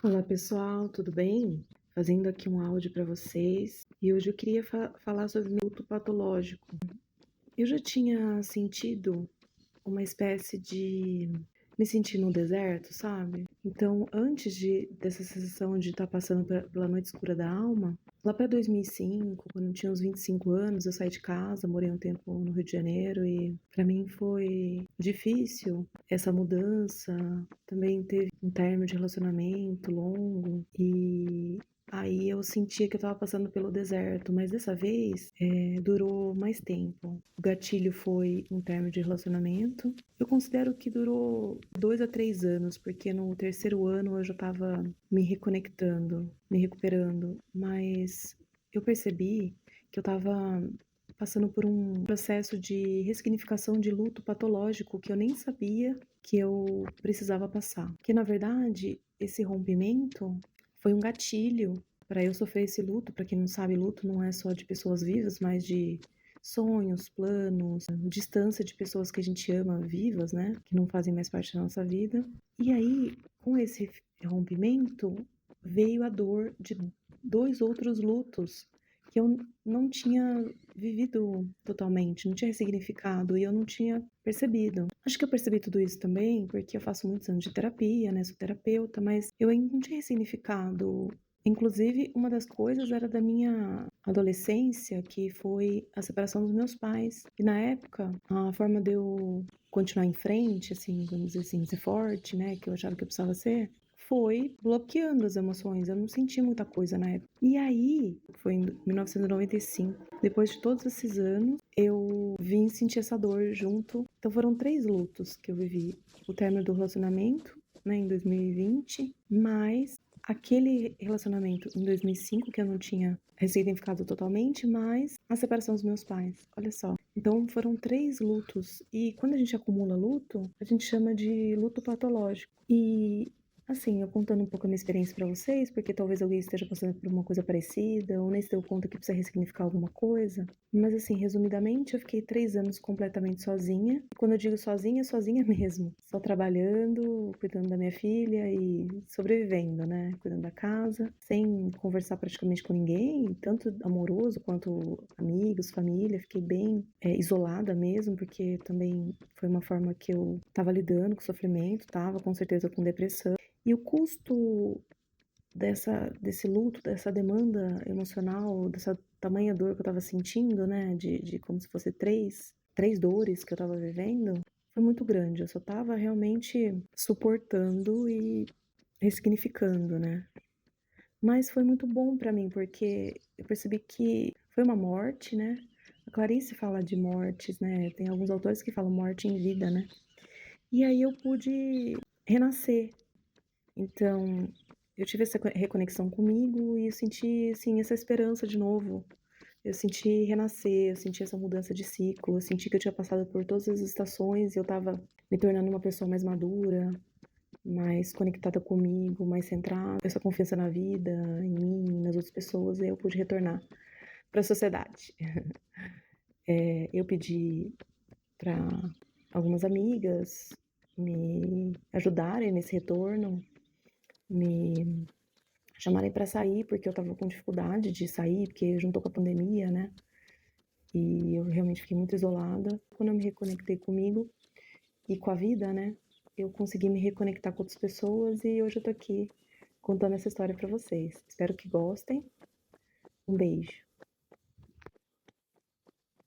Olá pessoal, tudo bem? Fazendo aqui um áudio para vocês e hoje eu queria falar sobre luto patológico. Eu já tinha sentido uma espécie de me sentir no deserto, sabe? Então, dessa sensação de estar passando pela noite escura da alma, lá para 2005, quando eu tinha uns 25 anos, eu saí de casa, morei um tempo no Rio de Janeiro e para mim foi difícil essa mudança. Também teve um término de relacionamento longo e aí eu sentia que eu estava passando pelo deserto, mas dessa vez durou mais tempo. O gatilho foi um término de relacionamento. Eu considero que durou 2 a 3 anos, porque no terceiro ano eu já estava me reconectando, me recuperando, mas eu percebi que eu estava passando por um processo de ressignificação de luto patológico que eu nem sabia que eu precisava passar. Que na verdade, esse rompimento foi um gatilho para eu sofrer esse luto. Para quem não sabe, luto não é só de pessoas vivas, mas de sonhos, planos, distância de pessoas que a gente ama vivas, né? Que não fazem mais parte da nossa vida. E aí, com esse rompimento, veio a dor de 2 outros lutos que eu não tinha vivido totalmente, não tinha ressignificado e eu não tinha percebido. Acho que eu percebi tudo isso também porque eu faço muitos anos de terapia, né? Sou terapeuta, mas eu ainda não tinha ressignificado. Inclusive, uma das coisas era da minha adolescência, que foi a separação dos meus pais. E na época, a forma de eu continuar em frente, assim, vamos dizer assim, ser forte, né, que eu achava que eu precisava ser, foi bloqueando as emoções. Eu não senti muita coisa na época. E aí, foi em 1995, depois de todos esses anos, eu vim sentir essa dor junto. Então foram 3 lutos que eu vivi. O término do relacionamento, né, em 2020, mais aquele relacionamento em 2005 que eu não tinha ressignificado totalmente, mas a separação dos meus pais. Olha só. Então foram 3 lutos. E quando a gente acumula luto, a gente chama de luto patológico. E assim, eu contando um pouco a minha experiência para vocês, porque talvez alguém esteja passando por uma coisa parecida, ou nem se deu conta que precisa ressignificar alguma coisa. Mas assim, resumidamente, eu fiquei 3 anos completamente sozinha. Quando eu digo sozinha, sozinha mesmo. Só trabalhando, cuidando da minha filha e sobrevivendo, né? Cuidando da casa, sem conversar praticamente com ninguém, tanto amoroso quanto amigos, família. Fiquei bem isolada mesmo, porque também foi uma forma que eu tava lidando com sofrimento, tava com certeza com depressão. E o custo desse luto, dessa demanda emocional, dessa tamanha dor que eu estava sentindo, né, de como se fosse três dores que eu estava vivendo, foi muito grande. Eu só estava realmente suportando e ressignificando, né. Mas foi muito bom para mim, porque eu percebi que foi uma morte, né. A Clarice fala de mortes, né, tem alguns autores que falam morte em vida, né. E aí eu pude renascer. Então, eu tive essa reconexão comigo e eu senti, assim, essa esperança de novo. Eu senti renascer, eu senti essa mudança de ciclo, eu senti que eu tinha passado por todas as estações e eu estava me tornando uma pessoa mais madura, mais conectada comigo, mais centrada, essa confiança na vida, em mim, nas outras pessoas, e aí eu pude retornar para a sociedade. Eu pedi para algumas amigas me ajudarem nesse retorno, me chamarem para sair, porque eu estava com dificuldade de sair, porque juntou com a pandemia, né? E eu realmente fiquei muito isolada. Quando eu me reconectei comigo e com a vida, né? Eu consegui me reconectar com outras pessoas e hoje eu tô aqui contando essa história para vocês. Espero que gostem. Um beijo.